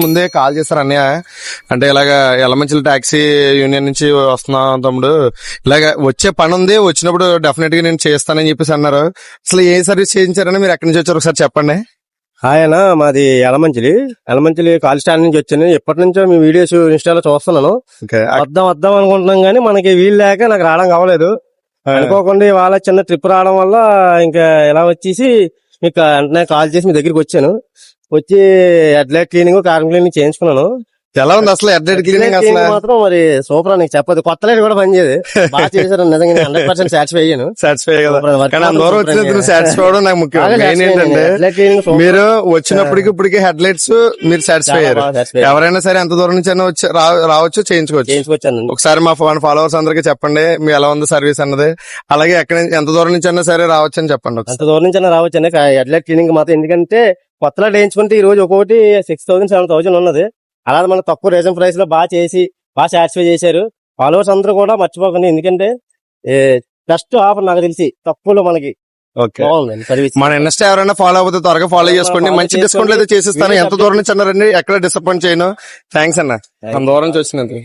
ముందే కాల్ చేస్తారు అన్నయ్య, అంటే ఇలాగ ఎలమంచిల టాక్సీ యూనియన్ నుంచి వస్తున్నా తమ్ముడు, ఇలాగ వచ్చే పని ఉంది, వచ్చినప్పుడు డెఫినెట్ గా నేను చేస్తానని చెప్పేసి అన్నారు. అసలు ఏ సర్వీస్ చేయించారని, మీరు ఎక్కడి నుంచి వచ్చారు ఒకసారి చెప్పండి. ఆయన మాది ఎలమంచిలి కాల్ స్టాండ్ నుంచి వచ్చాను. ఎప్పటి నుంచో మీ వీడియోస్ ఇన్స్టాలో చూస్తున్నాను. వద్దాం అనుకుంటున్నాం గానీ మనకి వీలు లేక నాకు రావడం కావలేదు. అనుకోకుండా వాళ్ళ చిన్న ట్రిప్ రావడం వల్ల ఇంకా ఇలా వచ్చేసి మీకు వెంటనే కాల్ చేసి మీ దగ్గరికి వచ్చాను. వచ్చి హెడ్లైట్ క్లీనింగ్, కార్ క్లీనింగ్ చేయించుకున్నాను. ఎలా ఉంది అసలు హెడ్ క్లీనింగ్? అసలు మాత్రం మరి సూపర్, నీకు చెప్పదు. కొత్త లైట్ కూడా పనిచేయదు, బాగా చేశారు. నిజంగా 100% సాటిస్ఫై అయ్యాను. సాటిస్ఫై అవడం నాకు ముఖ్యం. మెయిన్ ఏంటంటే మీరు వచ్చినప్పటికి ఇప్పటికి హెడ్ లైట్స్ మీరు సాటిస్ఫై అయ్యారు. ఎవరైనా సరే ఎంత దూరం నుంచి రావచ్చు, చేయించుకోవచ్చు. ఒకసారి మా ఫాలోవర్స్ అందరికి చెప్పండి మీ ఎలా ఉంది సర్వీస్ అన్నది. అలాగే ఎంత దూరం నుంచి అయినా సరే రావచ్చు అని చెప్పండి. ఎంత దూరం నుంచి అయినా రావచ్చు అండి హెడ్ లైట్ క్లీనింగ్ మాత్రం. ఎందుకంటే కొత్త లైట్ వేయించుకుంటే ఈ రోజు ఒక్కొక్కటి 6,000 7,000 ఉన్నది. అలా మన తక్కువ రీజన్ ప్రైస్ లో బాగా చేసి బాగా సాటిస్ఫై చేశారు. ఫాలోవర్స్ అందరూ కూడా మర్చిపోకండి, ఎందుకంటే బెస్ట్ ఆఫర్ నాకు తెలిసి తక్కువలో మనకి. మన ఇన్స్టా ఎవరైనా ఫాలో అవుతే త్వరగా ఫాలో చేసుకోండి. మంచి డిస్కౌంట్ అయితే చేసిస్తాను. ఎంత దూరం నుంచి అన్నారండి, ఎక్కడ డిసప్పాయింట్ చేయను. థ్యాంక్స్ అన్న, దూరం నుంచి వచ్చినందుకు.